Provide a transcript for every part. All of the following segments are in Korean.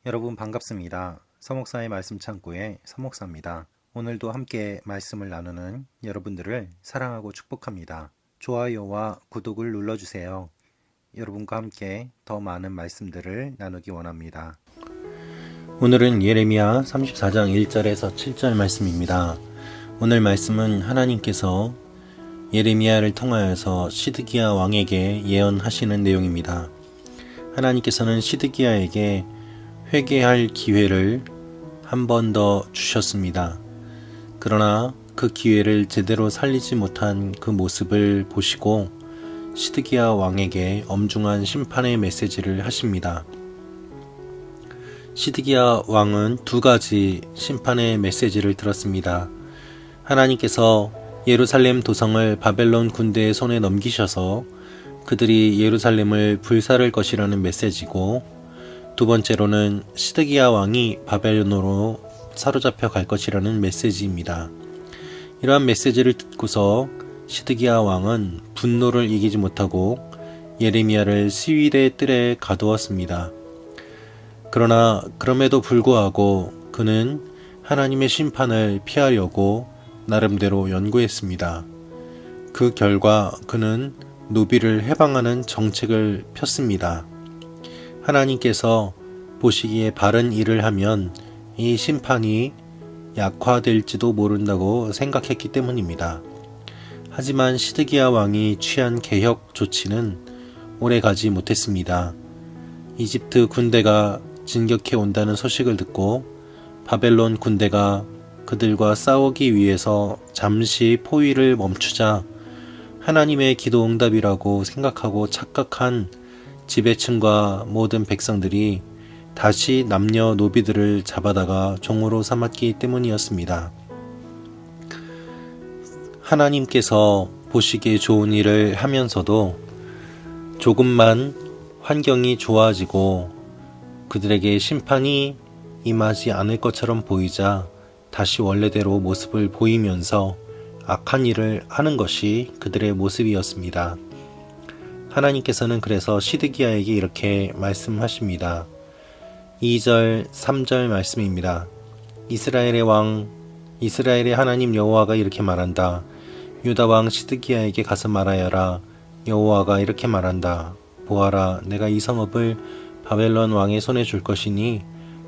여러분 반갑습니다. 서목사의 말씀 창고의 서목사입니다. 오늘도 함께 말씀을 나누는 여러분들을 사랑하고 축복합니다. 좋아요와 구독을 눌러주세요. 여러분과 함께 더 많은 말씀들을 나누기 원합니다. 오늘은 예레미야 34장 1절에서 7절 말씀입니다. 오늘 말씀은 하나님께서 예레미야를 통하여서 시드기야 왕에게 예언하시는 내용입니다. 하나님께서는 시드기야에게 회개할 기회를 한 번 더 주셨습니다. 그러나 그 기회를 제대로 살리지 못한 그 모습을 보시고 시드기야 왕에게 엄중한 심판의 메시지를 하십니다. 시드기야 왕은 두 가지 심판의 메시지를 들었습니다. 하나님께서 예루살렘 도성을 바벨론 군대의 손에 넘기셔서 그들이 예루살렘을 불살을 것이라는 메시지고, 두 번째로는 시드기야 왕이 바벨론으로 사로잡혀 갈 것이라는 메시지입니다. 이러한 메시지를 듣고서 시드기야 왕은 분노를 이기지 못하고 예레미야를 시위대 뜰에 가두었습니다. 그러나 그럼에도 불구하고 그는 하나님의 심판을 피하려고 나름대로 연구했습니다. 그 결과 그는 노비를 해방하는 정책을 폈습니다. 하나님께서 보시기에 바른 일을 하면 이 심판이 약화될지도 모른다고 생각했기 때문입니다. 하지만 시드기야 왕이 취한 개혁 조치는 오래 가지 못했습니다. 이집트 군대가 진격해 온다는 소식을 듣고 바벨론 군대가 그들과 싸우기 위해서 잠시 포위를 멈추자 하나님의 기도 응답이라고 생각하고 착각한 지배층과 모든 백성들이 다시 남녀 노비들을 잡아다가 종으로 삼았기 때문이었습니다. 하나님께서 보시기에 좋은 일을 하면서도 조금만 환경이 좋아지고 그들에게 심판이 임하지 않을 것처럼 보이자 다시 원래대로 모습을 보이면서 악한 일을 하는 것이 그들의 모습이었습니다. 하나님께서는 그래서 시드기야에게 이렇게 말씀하십니다. 2절, 3절 말씀입니다. 이스라엘의 하나님 여호와가 이렇게 말한다. 유다 왕 시드기야에게 가서 말하여라. 여호와가 이렇게 말한다. 보아라, 내가 이 성읍을 바벨론 왕의 손에 줄 것이니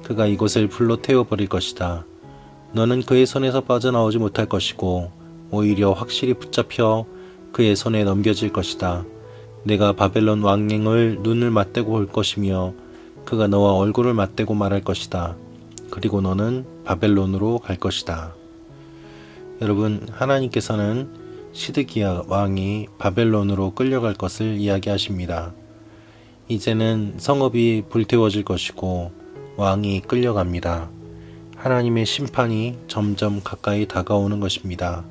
그가 이곳을 불로 태워버릴 것이다. 너는 그의 손에서 빠져나오지 못할 것이고 오히려 확실히 붙잡혀 그의 손에 넘겨질 것이다. 내가 바벨론 왕을 눈을 맞대고 볼 것이며 그가 너와 얼굴을 맞대고 말할 것이다. 그리고 너는 바벨론으로 갈 것이다. 여러분, 하나님께서는 시드기야 왕이 바벨론으로 끌려갈 것을 이야기하십니다. 이제는 성읍이 불태워질 것이고 왕이 끌려갑니다. 하나님의 심판이 점점 가까이 다가오는 것입니다.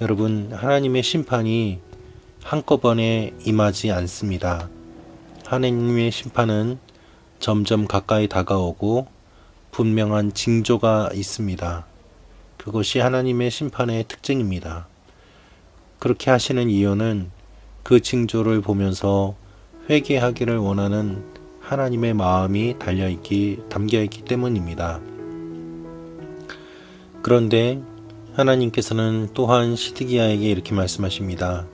여러분, 하나님의 심판이 한꺼번에 임하지 않습니다. 하나님의 심판은 점점 가까이 다가오고 분명한 징조가 있습니다. 그것이 하나님의 심판의 특징입니다. 그렇게 하시는 이유는 그 징조를 보면서 회개하기를 원하는 하나님의 마음이 담겨있기 때문입니다. 그런데 하나님께서는 또한 시드기야에게 이렇게 말씀하십니다.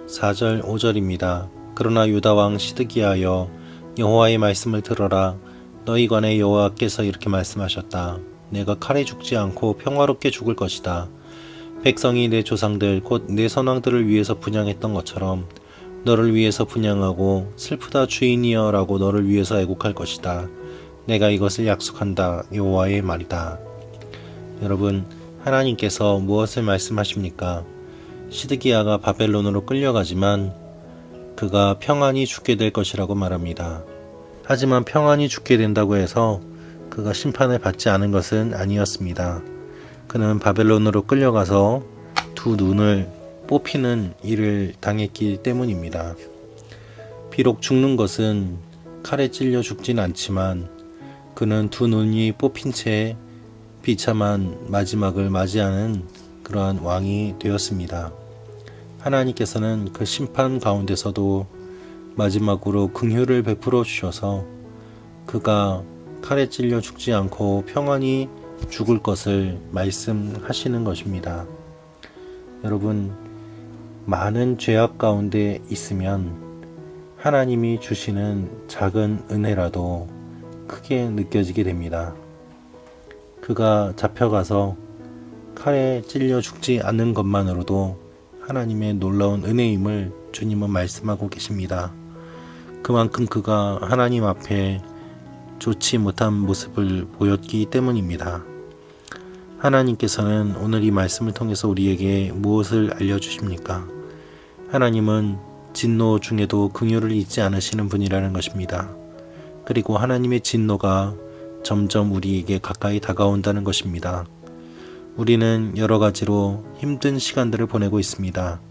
4절, 5절입니다. 그러나 유다 왕 시드기야여, 여호와의 말씀을 들어라. 너희 관에 여호와께서 이렇게 말씀하셨다. 내가 칼에 죽지 않고 평화롭게 죽을 것이다. 백성이 내 조상들 곧 내 선왕들을 위해서 분향했던 것처럼 너를 위해서 분향하고 슬프다 주인이여 라고 너를 위해서 애곡할 것이다. 내가 이것을 약속한다. 여호와의 말이다. 여러분, 하나님께서 무엇을 말씀하십니까? 시드기야가 바벨론으로 끌려가지만 그가 평안히 죽게 될 것이라고 말합니다. 하지만 평안히 죽게 된다고 해서 그가 심판을 받지 않은 것은 아니었습니다. 그는 바벨론으로 끌려가서 두 눈을 뽑히는 일을 당했기 때문입니다. 비록 죽는 것은 칼에 찔려 죽진 않지만 그는 두 눈이 뽑힌 채 비참한 마지막을 맞이하는 그러한 왕이 되었습니다. 하나님께서는 그 심판 가운데서도 마지막으로 긍휼을 베풀어 주셔서 그가 칼에 찔려 죽지 않고 평안히 죽을 것을 말씀하시는 것입니다. 여러분, 많은 죄악 가운데 있으면 하나님이 주시는 작은 은혜라도 크게 느껴지게 됩니다. 그가 잡혀가서 칼에 찔려 죽지 않는 것만으로도 하나님의 놀라운 은혜임을 주님은 말씀하고 계십니다. 그만큼 그가 하나님 앞에 좋지 못한 모습을 보였기 때문입니다. 하나님께서는 오늘 이 말씀을 통해서 우리에게 무엇을 알려주십니까? 하나님은 진노 중에도 긍휼을 잊지 않으시는 분이라는 것입니다. 그리고 하나님의 진노가 점점 우리에게 가까이 다가온다는 것입니다. 우리는 여러 가지로 힘든 시간들을 보내고 있습니다.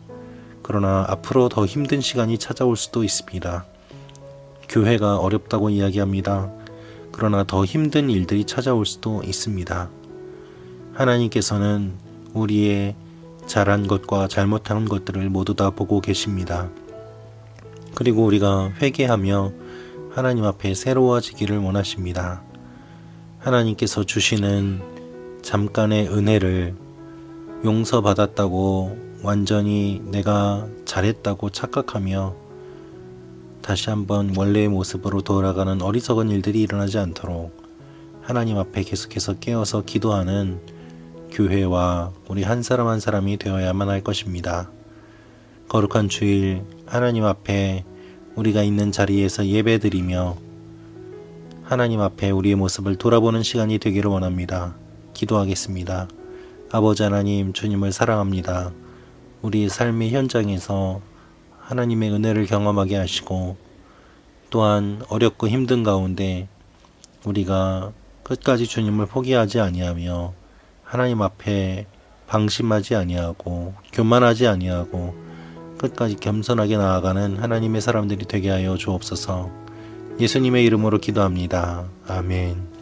그러나 앞으로 더 힘든 시간이 찾아올 수도 있습니다. 교회가 어렵다고 이야기합니다. 그러나 더 힘든 일들이 찾아올 수도 있습니다. 하나님께서는 우리의 잘한 것과 잘못한 것들을 모두 다 보고 계십니다. 그리고 우리가 회개하며 하나님 앞에 새로워지기를 원하십니다. 하나님께서 주시는 잠깐의 은혜를 용서받았다고 완전히 내가 잘했다고 착각하며 다시 한번 원래의 모습으로 돌아가는 어리석은 일들이 일어나지 않도록 하나님 앞에 계속해서 깨어서 기도하는 교회와 우리 한 사람 한 사람이 되어야만 할 것입니다. 거룩한 주일 하나님 앞에 우리가 있는 자리에서 예배드리며 하나님 앞에 우리의 모습을 돌아보는 시간이 되기를 원합니다. 기도하겠습니다. 아버지 하나님, 주님을 사랑합니다. 우리의 삶의 현장에서 하나님의 은혜를 경험하게 하시고 또한 어렵고 힘든 가운데 우리가 끝까지 주님을 포기하지 아니하며 하나님 앞에 방심하지 아니하고 교만하지 아니하고 끝까지 겸손하게 나아가는 하나님의 사람들이 되게 하여 주옵소서. 예수님의 이름으로 기도합니다. 아멘.